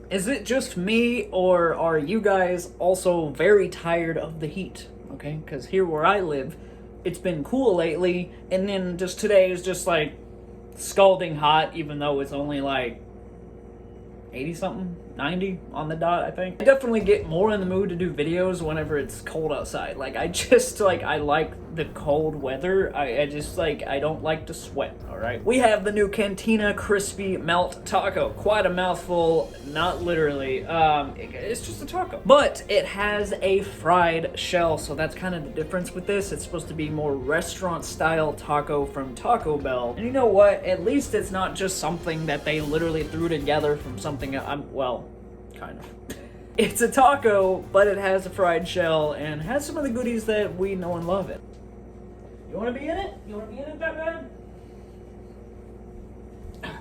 Is it just me, or are you guys also very tired of the heat? Okay, because here where I live, it's been cool lately, and then just today is just like scalding hot, even though it's only like 80 something, 90 on the dot, I think. I definitely get more in the mood to do videos whenever it's cold outside. Like, I just, like, I like the cold weather. I just, like, I don't like to sweat, all right? We have the new Cantina Crispy Melt Taco. Quite a mouthful, not literally. It's just a taco. But it has a fried shell, so that's kind of the difference with this. It's supposed to be more restaurant-style taco from Taco Bell. And you know what? At least it's not just something that they literally threw together from something, well, kind of. It's a taco, but it has a fried shell and has some of the goodies that we know and love it. You want to be in it? You want to be in it that bad?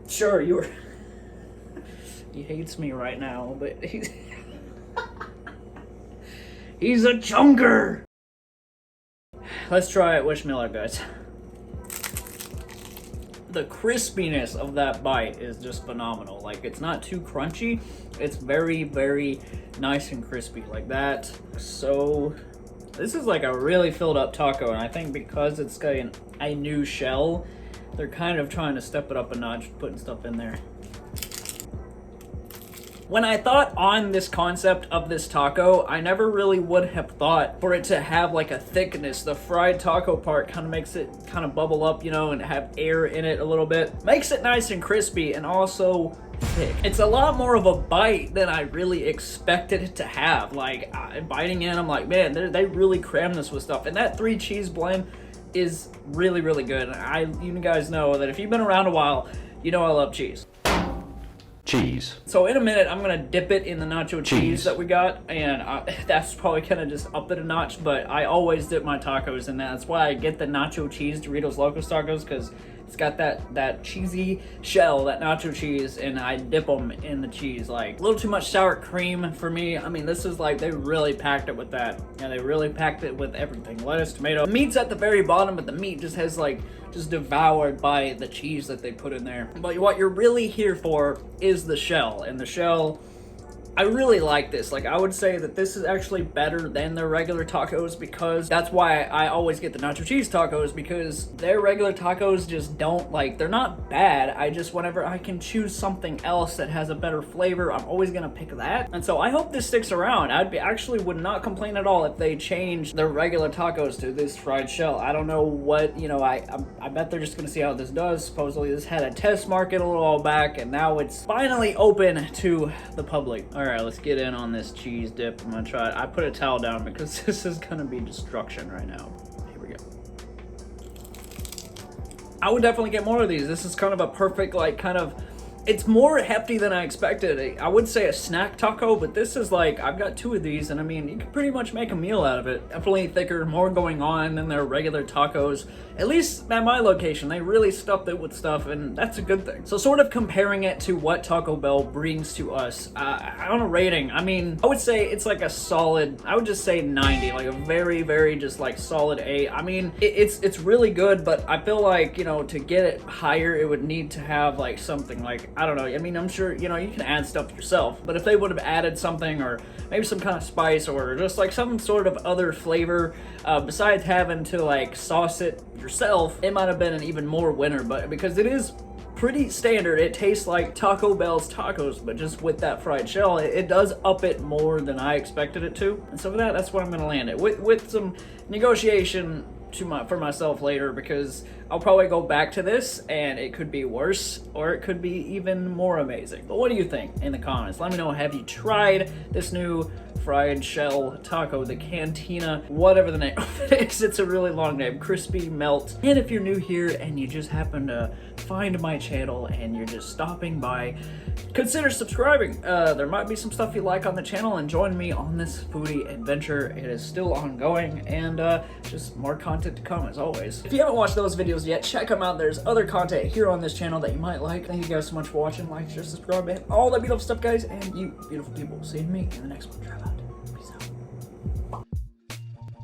Sure, you were. He hates me right now, but he's he's a chunker. Let's try it. Wish me luck, guys. The crispiness of that bite is just phenomenal. Like, it's not too crunchy. It's very, very nice and crispy like that. So this is like a really filled up taco, and I think because it's got a new shell, they're kind of trying to step it up a notch, putting stuff in there. When I thought on this concept of this taco, I never really would have thought for it to have like a thickness. The fried taco part kind of makes it kind of bubble up, you know, and have air in it a little bit. Makes it nice and crispy and also thick. It's a lot more of a bite than I really expected it to have. Like, biting in, I'm like, man, they really cram this with stuff. And that 3 cheese blend is really, really good. You guys know that if you've been around a while, you know I love cheese. Cheese. So in a minute, I'm gonna dip it in the nacho cheese that we got, and that's probably gonna just up it a notch, but I always dip my tacos in that. That's why I get the nacho cheese Doritos Locos tacos, because it's got that cheesy shell, that nacho cheese, and I dip them in the cheese. Like, a little too much sour cream for me. I mean, this is like, they really packed it with that. Yeah, they really packed it with everything. Lettuce, tomato. The meat's at the very bottom, but the meat just has like, just devoured by the cheese that they put in there. But what you're really here for is the shell, and the shell, I really like this. Like, I would say that this is actually better than their regular tacos, because that's why I always get the nacho cheese tacos, because their regular tacos just don't, like, they're not bad. I just, whenever I can choose something else that has a better flavor, I'm always gonna pick that. And so I hope this sticks around. Actually would not complain at all if they changed their regular tacos to this fried shell. I don't know what, you know, I bet they're just gonna see how this does. Supposedly this had a test market a little while back, and now it's finally open to the public. All right, let's get in on this cheese dip. I'm gonna try it. I put a towel down because this is gonna be destruction right now. Here we go. I would definitely get more of these. This is kind of a perfect, like, kind of, it's more hefty than I expected. I would say a snack taco, but this is like, I've got 2 of these, and I mean, you can pretty much make a meal out of it. Definitely thicker, more going on than their regular tacos. At least at my location, they really stuffed it with stuff, and that's a good thing. So sort of comparing it to what Taco Bell brings to us, on a rating, I mean, I would say it's like a solid, I would just say 90, like a very, very just like solid 8. I mean, it's really good, but I feel like, you know, to get it higher, it would need to have like something like, I don't know, I mean, I'm sure, you know, you can add stuff yourself, but if they would have added something, or maybe some kind of spice, or just like some sort of other flavor, besides having to like sauce it yourself, it might have been an even more winner. But because it is pretty standard, it tastes like Taco Bell's tacos, but just with that fried shell, it does up it more than I expected it to. And so for that, that's where I'm gonna land it, with some negotiation for myself later, because I'll probably go back to this and it could be worse, or it could be even more amazing. But what do you think in the comments? Let me know, have you tried this new fried shell taco, the Cantina, whatever the name of it is? It's a really long name, Crispy Melt. And if you're new here and you just happen to find my channel and you're just stopping by, consider subscribing. There might be some stuff you like on the channel, and join me on this foodie adventure. It is still ongoing, and just more content to come as always. If you haven't watched those videos yet, check them out. There's other content here on this channel that you might like. Thank you guys so much for watching. Like, share, subscribe, and all that beautiful stuff, guys. And you beautiful people, see me in the next one. Try that.